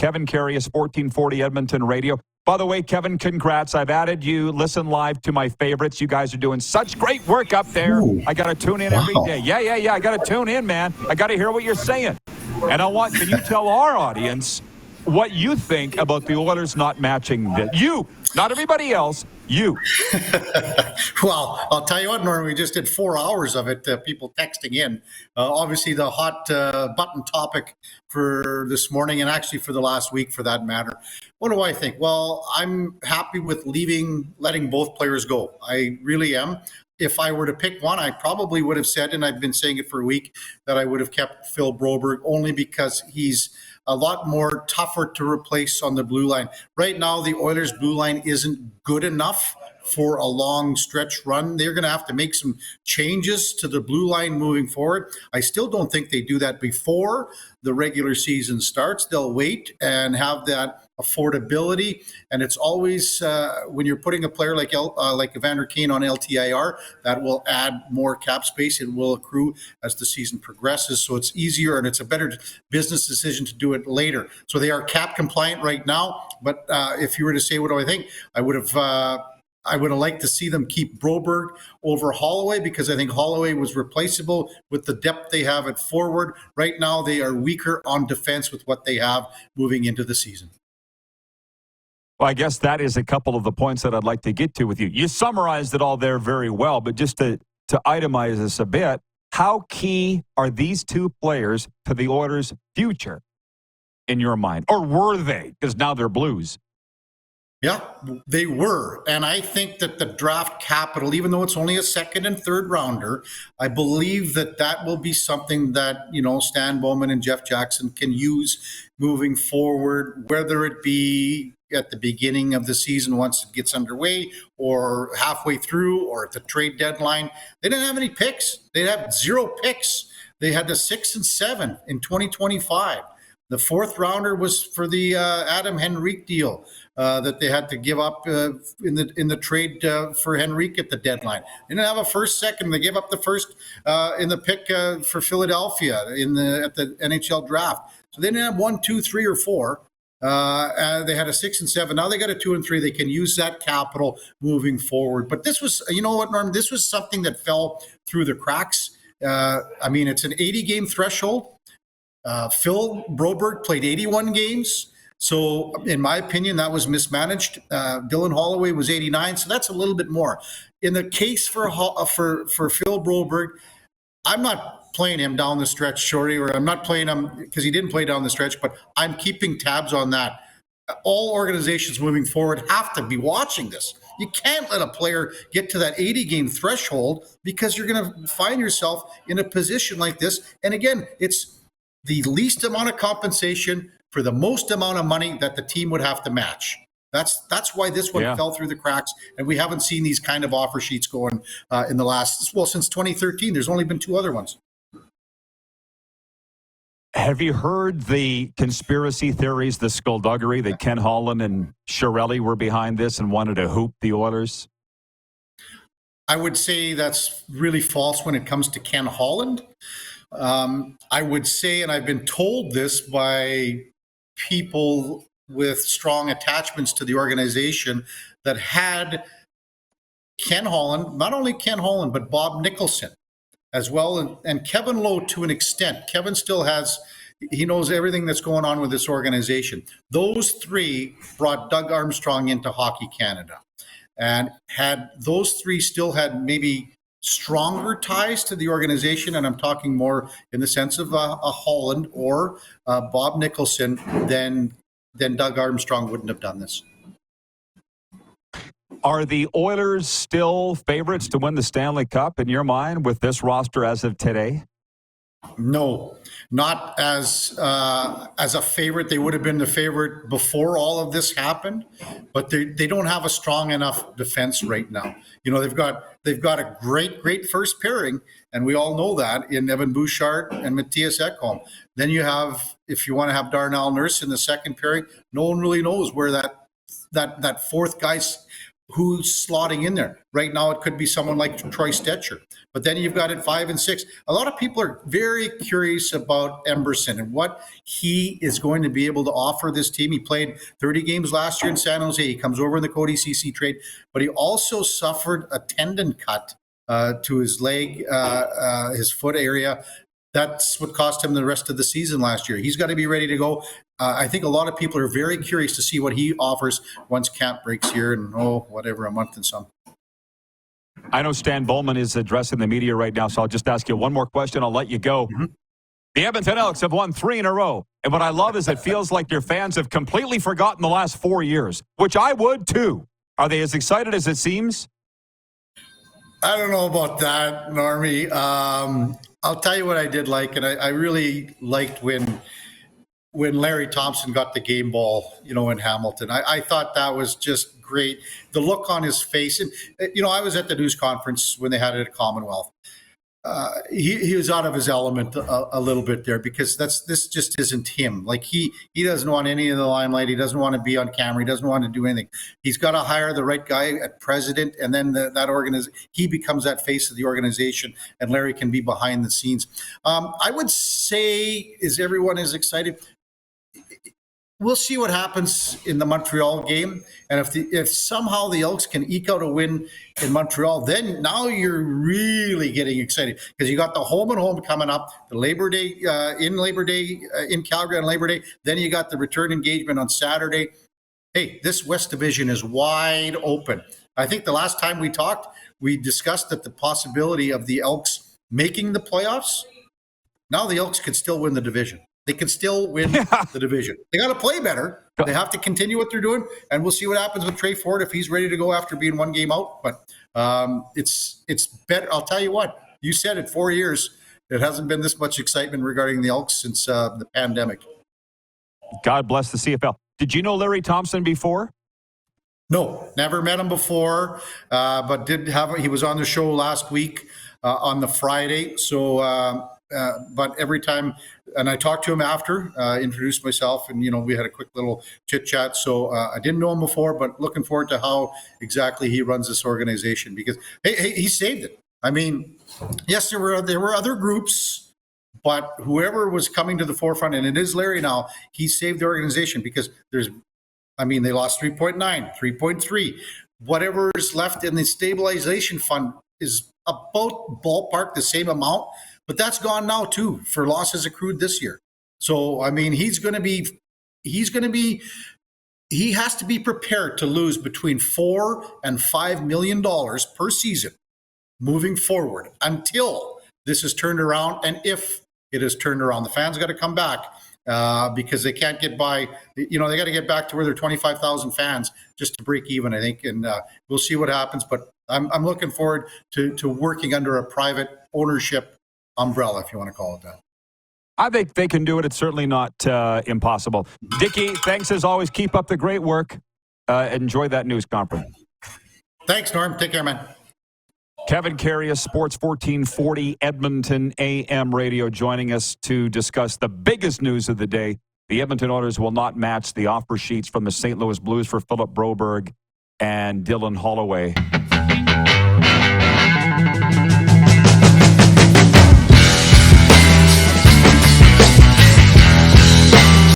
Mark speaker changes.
Speaker 1: Kevin Karius, 1440 Edmonton Radio. By the way, Kevin, congrats. I've added you. Listen live to my favorites. You guys are doing such great work up there.
Speaker 2: Ooh,
Speaker 1: I got to tune in every day. Yeah. I got to tune in, man. I got to hear what you're saying. And can you tell our audience what you think about the Oilers not matching you, not everybody else, you.
Speaker 2: Well, I'll tell you what, Norm, we just did 4 hours of it, people texting in. Obviously, the hot button topic for this morning and actually for the last week, for that matter. What do I think? Well, I'm happy with letting both players go. I really am. If I were to pick one, I probably would have said, and I've been saying it for a week, that I would have kept Phil Broberg, only because he's a lot more tougher to replace on the blue line. Right now, the Oilers' blue line isn't good enough for a long stretch run. They're going to have to make some changes to the blue line moving forward. I still don't think they do that before the regular season starts. They'll wait and have that affordability. And it's always when you're putting a player like Evander Kane on LTIR, that will add more cap space. It will accrue as the season progresses. So it's easier and it's a better business decision to do it later. So they are cap compliant right now. But if you were to say, what do I think? I would have liked to see them keep Broberg over Holloway, because I think Holloway was replaceable with the depth they have at forward. Right now, they are weaker on defense with what they have moving into the season.
Speaker 1: Well, I guess that is a couple of the points that I'd like to get to with you. You summarized it all there very well, but just to itemize this a bit, how key are these two players to the Oilers' future in your mind? Or were they? Because now they're Blues.
Speaker 2: Yeah, they were. And I think that the draft capital, even though it's only a second and third rounder, I believe that will be something that, Stan Bowman and Jeff Jackson can use moving forward, whether it be at the beginning of the season once it gets underway, or halfway through, or at the trade deadline. They didn't have any picks. They had 0 picks. They had the 6 and 7 in 2025. The fourth rounder was for the Adam Henrique deal that they had to give up in the trade for Henrique at the deadline. They didn't have a first, second. They gave up the first in the pick for Philadelphia at the NHL draft. So they didn't have 1, 2, 3, or 4. They had a 6 and 7. Now they got a 2 and 3. They can use that capital moving forward. But this was, you know what, Norm? This was something that fell through the cracks. It's an 80-game threshold. Phil Broberg played 81 games. So, in my opinion, that was mismanaged. Dylan Holloway was 89, so that's a little bit more. In the case for Phil Broberg, I'm not playing him down the stretch, Shorty, or I'm not playing him because he didn't play down the stretch, but I'm keeping tabs on that. All organizations moving forward have to be watching this. You can't let a player get to that 80-game threshold, because you're going to find yourself in a position like this. And again, it's the least amount of compensation for the most amount of money that the team would have to match. That's why this one fell through the cracks, and we haven't seen these kind of offer sheets going in the since 2013. There's only been 2 other ones.
Speaker 1: Have you heard the conspiracy theories, the skullduggery that Ken Holland and Chiarelli were behind this and wanted to hoop the Oilers?
Speaker 2: I would say that's really false when it comes to Ken Holland. I would say, and I've been told this by people with strong attachments to the organization, that had Ken Holland, not only Ken Holland, but Bob Nicholson as well, and Kevin Lowe to an extent. Kevin still he knows everything that's going on with this organization. Those 3 brought Doug Armstrong into Hockey Canada. And had those 3 still had maybe stronger ties to the organization, and I'm talking more in the sense of a Holland or Bob Nicholson, then Doug Armstrong wouldn't have done this.
Speaker 1: Are the Oilers still favorites to win the Stanley Cup in your mind with this roster as of today?
Speaker 2: No, not as a favorite. They would have been the favorite before all of this happened, but they don't have a strong enough defense right now. They've got a great first pairing, and we all know that, in Evan Bouchard and Matthias Ekholm. Then you have, if you want to have Darnell Nurse in the second pairing, no one really knows where that fourth guy's who's slotting in there. Right now, it could be someone like Troy Stetcher. But then you've got at 5 and 6. A lot of people are very curious about Emberson and what he is going to be able to offer this team. He played 30 games last year in San Jose. He comes over in the Cody CC trade, but he also suffered a tendon cut to his leg, his foot area. That's what cost him the rest of the season last year. He's got to be ready to go. I think a lot of people are very curious to see what he offers once camp breaks here in, a month and some.
Speaker 1: I know Stan Bowman is addressing the media right now, so I'll just ask you one more question. I'll let you go. Mm-hmm. The Edmonton Elks have won 3 in a row. And what I love is it feels like your fans have completely forgotten the last 4 years, which I would too. Are they as excited as it seems?
Speaker 2: I don't know about that, Normie. I'll tell you what I did like, and I really liked when Larry Thompson got the game ball, in Hamilton. I thought that was just great. The look on his face. And, I was at the news conference when they had it at Commonwealth. He was out of his element a little bit there because this just isn't him. Like he doesn't want any of the limelight. He doesn't want to be on camera. He doesn't want to do anything. He's got to hire the right guy at president, and then he becomes that face of the organization, and Larry can be behind the scenes. I would say, is everyone is excited? We'll see what happens in the Montreal game, and if somehow the Elks can eke out a win in Montreal, then now you're really getting excited because you got the home and home coming up, the Labor Day in Calgary on Labor Day. Then you got the return engagement on Saturday. Hey, this West Division is wide open. I think the last time we talked, we discussed that the possibility of the Elks making the playoffs. Now the Elks could still win the division. They can still win the division. They got to play better. They have to continue what they're doing, and we'll see what happens with Trey Ford if he's ready to go after being 1 game out. But it's better. I'll tell you what. You said it, 4 years. It hasn't been this much excitement regarding the Elks since the pandemic.
Speaker 1: God bless the CFL. Did you know Larry Thompson before?
Speaker 2: No, never met him before, but he was on the show last week on the Friday. So. But every time, and I talked to him after, introduced myself, and, we had a quick little chit chat. So I didn't know him before, but looking forward to how exactly he runs this organization because, hey, he saved it. I mean, yes, there were other groups, but whoever was coming to the forefront, and it is Larry now, he saved the organization because they lost 3.9, 3.3. Whatever is left in the stabilization fund is about ballpark the same amount. But that's gone now too for losses accrued this year. So he has to be prepared to lose between $4 and $5 million per season moving forward until this is turned around. And if it is turned around, the fans got to come back because they can't get by. They got to get back to where they're 25,000 fans just to break even, I think. And we'll see what happens. But I'm looking forward to working under a private ownership umbrella, if you want to call it that.
Speaker 1: I think they can do it. It's certainly not impossible. Dickie, thanks as always. Keep up the great work. Enjoy that news conference.
Speaker 2: Thanks, Norm. Take care, man.
Speaker 1: Kevin Karius, Sports 1440, Edmonton AM radio, joining us to discuss the biggest news of the day. The Edmonton Oilers will not match the offer sheets from the St. Louis Blues for Philip Broberg and Dylan Holloway.